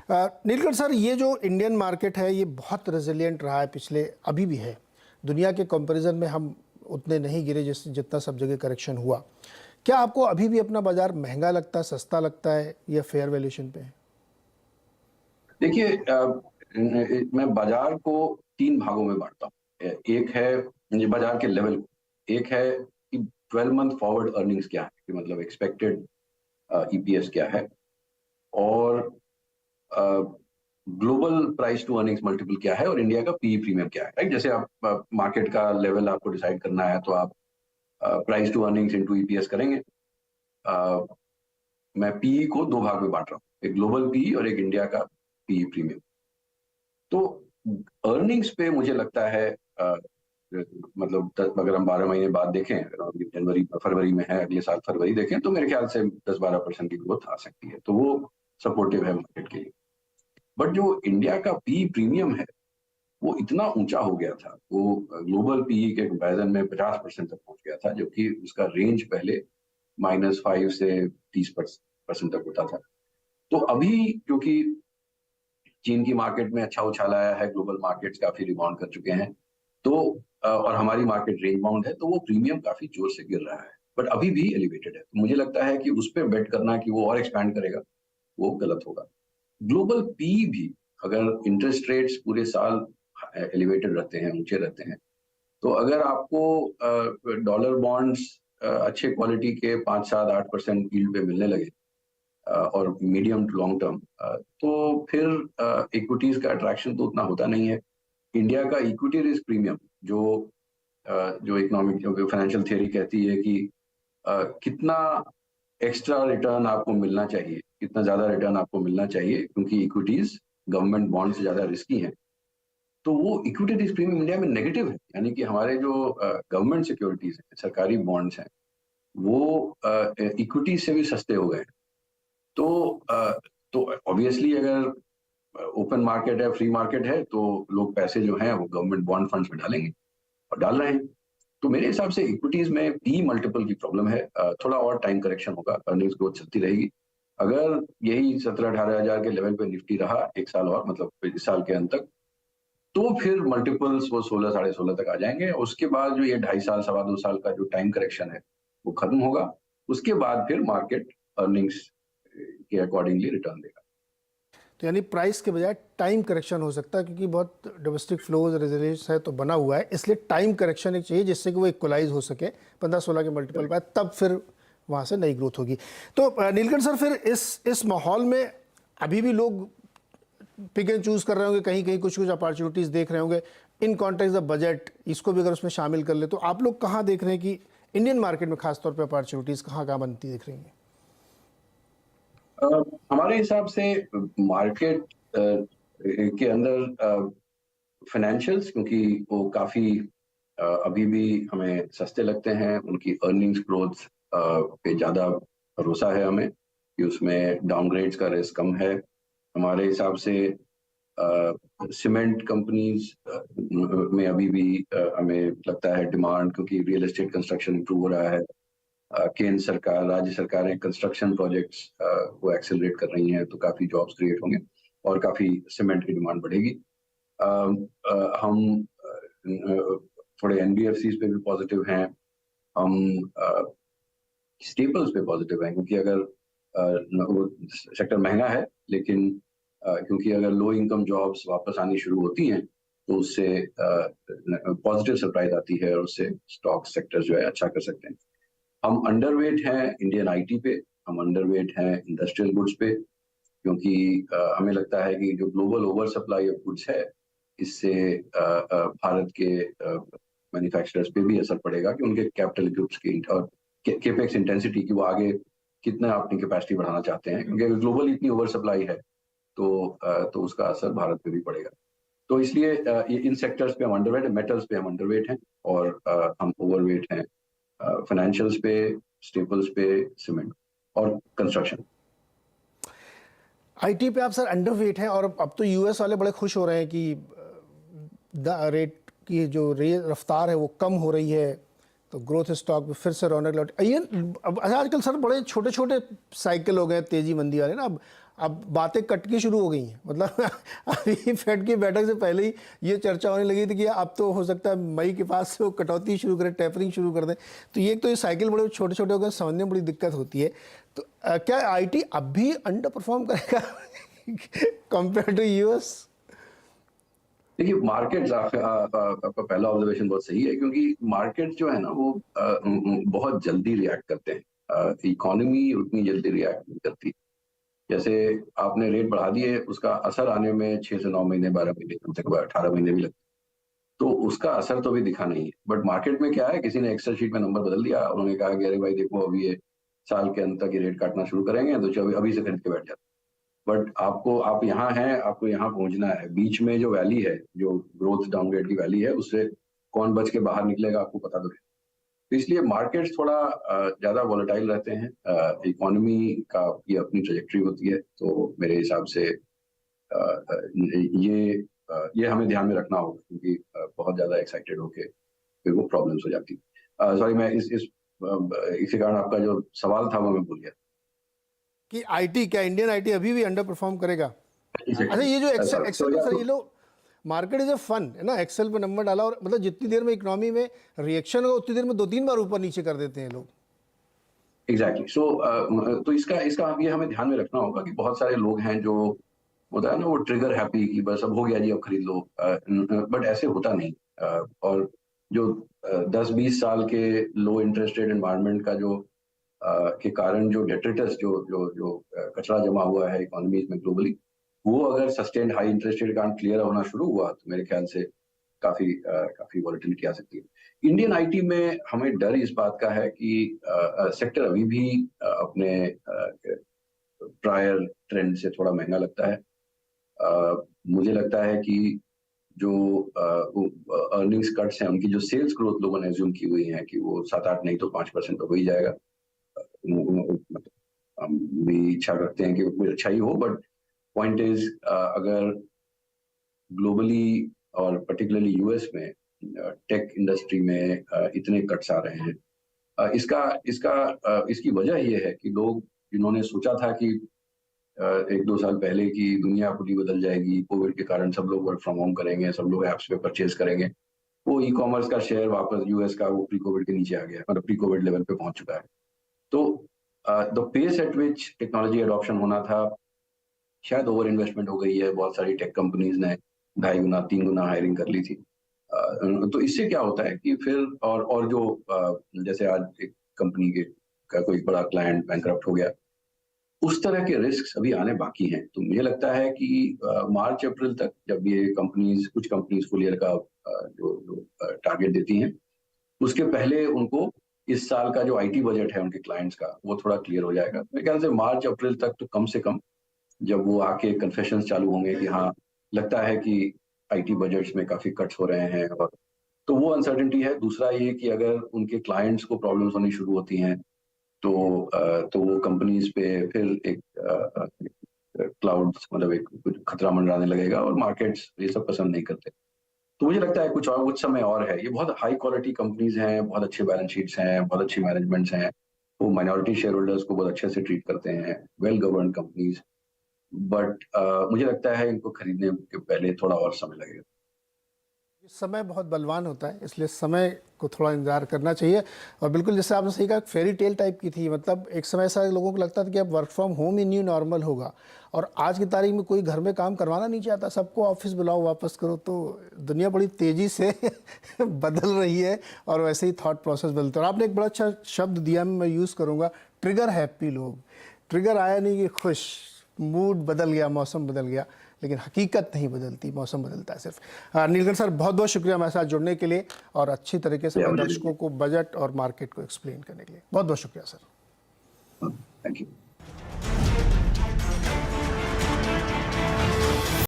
Neelkanth sir, ये जो Indian market है ये बहुत रेजिलिएंट रहा है पिछले, अभी भी है। दुनिया के कंपैरिजन में हम उतने नहीं गिरे जितना सब जगह करेक्शन हुआ। क्या आपको अभी भी अपना बाजार महंगा लगता है, सस्ता लगता है, या फेयर वैल्यूएशन पे है? देखिए, मैं बाजार को 3 भागों में बांटता हूँ। एक है ये बाजार के लेवल को, एक है कि 12 मंथ फॉरवर्ड अर्निंग्स क्या है, कि मतलब एक्सपेक्टेड ईपीएस क्या है, और global price to earnings multiple क्या है, और इंडिया का पीई प्रीमियम क्या है। राइट, जैसे आप मार्केट का लेवल आपको डिसाइड करना है तो आप price to earnings into EPS करेंगे। मैं पीई को 2 भाग में बांट रहा हूँ, एक ग्लोबल पीई और एक इंडिया का पीई प्रीमियम। तो अर्निंग्स पे मुझे लगता है मतलब अगर हम 12 महीने बाद देखें, अगर जनवरी फरवरी में है, अगले साल फरवरी देखें, तो मेरे ख्याल से 10-12% की ग्रोथ आ सकती है, तो वो सपोर्टिव है मार्केट के लिए। बट जो इंडिया का पी प्रीमियम है वो इतना ऊंचा हो गया था, वो ग्लोबल पीई के कंपैरिजन में 50% तक पहुंच गया था, जबकि उसका रेंज पहले -5 से 30% तक होता था। तो अभी क्योंकि चीन की मार्केट में अच्छा उछाल आया है, ग्लोबल मार्केट्स काफी रिबाउंड कर चुके हैं, तो और हमारी मार्केट रेंज बाउंड है, तो वो प्रीमियम काफी जोर से गिर रहा है, बट अभी भी एलिवेटेड है। तो मुझे लगता है कि उस पर बेट करना कि वो और एक्सपैंड करेगा, वो गलत होगा। ग्लोबल पी भी, अगर इंटरेस्ट रेट्स पूरे साल एलिवेटेड रहते हैं, ऊंचे रहते हैं, तो अगर आपको डॉलर बॉन्ड्स अच्छे क्वालिटी के 5-7-8% यील्ड पे मिलने लगे और मीडियम टू लॉन्ग टर्म, तो फिर इक्विटीज का अट्रैक्शन तो उतना होता नहीं है। इंडिया का इक्विटी रिस्क प्रीमियम, जो इकोनॉमिक जो फाइनेंशियल थियरी कहती है कि कितना एक्स्ट्रा रिटर्न आपको मिलना चाहिए, कितना ज्यादा रिटर्न आपको मिलना चाहिए, क्योंकि इक्विटीज गवर्नमेंट बॉन्ड से ज्यादा रिस्की हैं, तो वो इक्विटी रिस्क प्रीमियम इंडिया में नेगेटिव है। यानी कि हमारे जो गवर्नमेंट सिक्योरिटीज हैं, सरकारी बॉन्ड्स हैं, वो इक्विटी से भी सस्ते हो गए। तो तो ऑब्वियसली अगर ओपन मार्केट है, फ्री मार्केट है, तो लोग पैसे जो हैं वो गवर्नमेंट बॉन्ड फंड्स में डालेंगे, और डाल रहे हैं। तो मेरे हिसाब से इक्विटीज में पी मल्टीपल की प्रॉब्लम है। थोड़ा और टाइम करेक्शन होगा, अर्निंग्स ग्रोथ चलती रहेगी। अगर यही 17-18 हजार के लेवल पे निफ्टी रहा एक साल और, मतलब इस साल के अंत तक, तो फिर मल्टीपल्स वो 16-16.5 तक आ जाएंगे। उसके बाद जो ये 2.5 साल 2.25 साल का जो टाइम करेक्शन है वो खत्म होगा। उसके बाद फिर मार्केट अर्निंग्स के अकॉर्डिंगली रिटर्न देगा। तो यानी प्राइस के बजाय टाइम करेक्शन हो सकता है, क्योंकि बहुत डोमेस्टिक फ्लोज रेजिलियंस है तो बना हुआ है, इसलिए टाइम करेक्शन एक चाहिए जिससे कि वो इक्वलाइज हो सके 15-16 के मल्टीपल पर, तब फिर वहाँ से नई ग्रोथ होगी। तो नीलकंठ सर, फिर इस माहौल में अभी भी लोग पिक एंड चूज कर रहे होंगे, कहीं कहीं कुछ कुछ अपॉर्चुनिटीज़ देख रहे होंगे इन कॉन्टेक्स्ट ऑफ बजट, इसको भी अगर उसमें शामिल कर ले, तो आप लोग कहाँ देख रहे हैं कि इंडियन मार्केट में खासतौर पर अपॉर्चुनिटीज़ कहाँ कहाँ बनती दिख रही हैं? हमारे हिसाब से मार्केट के अंदर फाइनेंशियल्स, क्योंकि वो काफी अभी भी हमें सस्ते लगते हैं, उनकी अर्निंग्स ग्रोथ पे ज्यादा भरोसा है हमें कि उसमें डाउनग्रेड्स का रिस्क कम है। हमारे हिसाब से सीमेंट कंपनीज में अभी भी हमें लगता है डिमांड, क्योंकि रियल एस्टेट कंस्ट्रक्शन इंप्रूव हो रहा है। केंद्र सरकार, राज्य सरकारें कंस्ट्रक्शन प्रोजेक्ट्स को एक्सेलरेट कर रही हैं, तो काफी जॉब्स क्रिएट होंगे और काफी सीमेंट की डिमांड बढ़ेगी। हम थोड़े एनबीएफसीज पे भी पॉजिटिव हैं, हम स्टेपल्स पे पॉजिटिव हैं, क्योंकि अगर वो सेक्टर महंगा है, लेकिन क्योंकि अगर लो इनकम जॉब्स वापस आनी शुरू होती हैं तो उससे पॉजिटिव सरप्राइज आती है, और उससे स्टॉक सेक्टर जो है अच्छा कर सकते हैं। हम अंडरवेट हैं इंडियन आईटी पे, हम अंडरवेट हैं इंडस्ट्रियल गुड्स पे, क्योंकि हमें लगता है कि जो global over supply of goods है, इससे भारत के मैन्युफैक्चरर्स पे भी असर पड़ेगा कि उनके कैपिटल गुड्स की और केपेक्स इंटेंसिटी की वो आगे कितना अपनी कैपेसिटी बढ़ाना चाहते हैं, क्योंकि अगर ग्लोबल इतनी ओवर सप्लाई है तो उसका असर भारत पे भी पड़ेगा। तो इसलिए इन सेक्टर्स पे हम अंडरवेट हैं, मेटल्स पे हम अंडरवेट हैं, और हम ओवरवेट हैं फाइनेंशियल्स पे, स्टेपल्स पे, सीमेंट और कंस्ट्रक्शन। आईटी पे आप सर अंडरवेट हैं, और अब तो यूएस वाले बड़े खुश हो रहे हैं कि रेट की जो रफ्तार है वो कम हो रही है, तो ग्रोथ स्टॉक में फिर से रौनक लौट। ये अब आजकल सर बड़े छोटे छोटे साइकिल हो गए तेजी मंदी वाले ना। अब अब बातें कटकी शुरू हो गई हैं, मतलब अभी फेड की बैठक से पहले ही ये चर्चा होने लगी थी कि अब तो हो सकता है मई के पास से वो कटौती शुरू करें, टेपरिंग शुरू कर दें। तो ये तो ये साइकिल बड़े छोटे छोटे हो गए, समझने में बड़ी दिक्कत होती है। तो क्या आईटी अब भी अंडर परफॉर्म करेगा कंपेयर टू यूएस? देखिए, मार्केट्स आपका पहला ऑब्जर्वेशन बहुत सही है, क्योंकि मार्केट जो है ना वो बहुत जल्दी रिएक्ट करते हैं। इकोनॉमी उतनी जल्दी रिएक्ट नहीं करती। जैसे आपने रेट बढ़ा दिए, उसका असर आने में 6 से 9 महीने, 12 महीने, कम से कम 18 महीने भी लगते हैं। तो उसका असर तो अभी दिखा नहीं है। बट मार्केट में क्या है, किसी ने एक्सेल शीट में नंबर बदल दिया, उन्होंने कहा कि अरे भाई देखो, अभी ये साल के अंत तक ये रेट काटना शुरू करेंगे, तो चलो अभी से खरीद के बैठ जाते। बट आप यहाँ हैं, आपको यहाँ पहुंचना है। बीच में जो वैली है, जो ग्रोथ डाउनग्रेड की वैली है, उससे कौन बच के बाहर निकलेगा आपको पता तो है। तो इसलिए मार्केट्स थोड़ा ज्यादा वॉलेटाइल रहते हैं। इकोनॉमी का ये अपनी ट्रेजेक्ट्री होती है, तो मेरे हिसाब से ये हमें ध्यान में रखना होगा, क्योंकि बहुत ज्यादा एक्साइटेड होके फिर वो प्रॉब्लम्स हो जाती है। सॉरी, मैं इसी कारण आपका जो सवाल था वो मैं भूल गया कि आईटी, क्या इंडियन आईटी अभी भी अंडर परफॉर्म करेगा? अच्छा, ये जो एक्सेल का सर, ये लोग मार्केट इज ए फन है ना, एक्सेल पे नंबर डाला और मतलब जितनी देर में इकोनॉमी में रिएक्शन होगा उतनी देर में 2-3 बार ऊपर नीचे कर देते हैं लोग। एग्जैक्टली। तो इसका ये हमें ध्यान में रखना होगा कि बहुत सारे लोग हैं जो होता है ना, वो ट्रिगर हैप्पी कि बस अब हो गया जी, अब खरीद लो। बट ऐसे होता नहीं। और जो 10-20 साल के लो इंटरेस्ट रेट एनवायरनमेंट का जो के कारण जो डेट्रिटस, जो जो जो कचरा जमा हुआ है इकोनॉमीज में ग्लोबली, वो अगर सस्टेन्ड हाई इंटरेस्ट रेट कारण क्लियर होना शुरू हुआ, तो मेरे ख्याल से काफी वॉलेटिलिटी आ सकती है। इंडियन आईटी में हमें डर इस बात का है कि सेक्टर अभी भी अपने प्रायर ट्रेंड से थोड़ा महंगा लगता है। मुझे लगता है कि जो अर्निंग्स कट्स हैं, उनकी जो सेल्स ग्रोथ लोगों ने एज्यूम की हुई है कि वो 7-8 नहीं तो 5% तो हो ही जाएगा। हम भी इच्छा करते हैं कि वो अच्छा ही हो, बट पॉइंट इज, अगर ग्लोबली और पर्टिकुलरली यूएस में टेक इंडस्ट्री में इतने कट्स आ रहे हैं, इसकी वजह ये है कि लोग जिन्होंने सोचा था कि 1-2 साल पहले की दुनिया पूरी बदल जाएगी, कोविड के कारण सब लोग वर्क फ्रॉम होम करेंगे, सब लोग ऐप्स पे परचेज करेंगे, वो ई कॉमर्स का शेयर वापस यूएस का वो प्री कोविड के नीचे आ गया, मतलब प्री कोविड लेवल पे पहुंच चुका है। तो the pace at which technology adoption होना था, शायद ओवर इन्वेस्टमेंट हो गई है। बहुत सारी टेक कंपनीज ने 2.5 गुना 3 गुना हायरिंग कर ली थी। तो इससे क्या होता है कि फिर और जो जैसे आज एक कंपनी का कोई बड़ा क्लाइंट बैंकरप्ट हो गया, उस तरह के रिस्क अभी आने बाकी हैं। तो मुझे लगता है कि मार्च अप्रैल तक, जब ये कुछ कंपनीज फुल ईयर का जो टारगेट देती हैं, उसके पहले उनको इस साल का जो आईटी बजट है उनके क्लाइंट्स का, वो थोड़ा क्लियर हो जाएगा। मेरे ख्याल से मार्च अप्रैल तक तो कम से कम, जब वो आके कन्फेशंस चालू होंगे कि हाँ, लगता है कि आईटी बजट्स में काफी कट्स हो रहे हैं, और तो वो अनसर्टेनिटी है। दूसरा ये कि अगर उनके क्लाइंट्स को प्रॉब्लम्स होनी शुरू होती हैं, तो वो कंपनीज पे फिर एक क्लाउड, मतलब एक कुछ खतरा मंडराने लगेगा, और मार्केट्स ये सब पसंद नहीं करते। तो मुझे लगता है कुछ समय और है। ये बहुत हाई क्वालिटी कंपनीज हैं, बहुत अच्छे बैलेंस शीट्स हैं, बहुत अच्छी मैनेजमेंट्स हैं, वो माइनॉरिटी शेयर होल्डर्स को बहुत अच्छे से ट्रीट करते हैं, वेल गवर्न कंपनीज। बट मुझे लगता है इनको खरीदने के पहले थोड़ा और समय लगेगा। समय बहुत बलवान होता है, इसलिए समय को थोड़ा इंतजार करना चाहिए। और बिल्कुल जैसे आपने सही कहा, फेरी टेल टाइप की थी, मतलब एक समय ऐसा लोगों को लगता था कि अब work from home he new normal होगा, और आज की तारीख में कोई घर में काम करवाना नहीं चाहता, सबको ऑफिस बुलाओ, वापस करो। तो दुनिया बड़ी तेज़ी से बदल रही है, और वैसे ही थॉट प्रोसेस बदलता है। और आपने एक बड़ा अच्छा शब्द दिया, मैं यूज़ करूँगा, ट्रिगर हैप्पी लोग। ट्रिगर आया नहीं कि खुश, मूड बदल गया, मौसम बदल गया, लेकिन हकीकत नहीं बदलती, मौसम बदलता है सिर्फ। नीलकंठ सर, बहुत बहुत शुक्रिया हमारे साथ जुड़ने के लिए, और अच्छी तरीके से दर्शकों को बजट और मार्केट को एक्सप्लेन करने के लिए बहुत बहुत शुक्रिया सर। Thank you.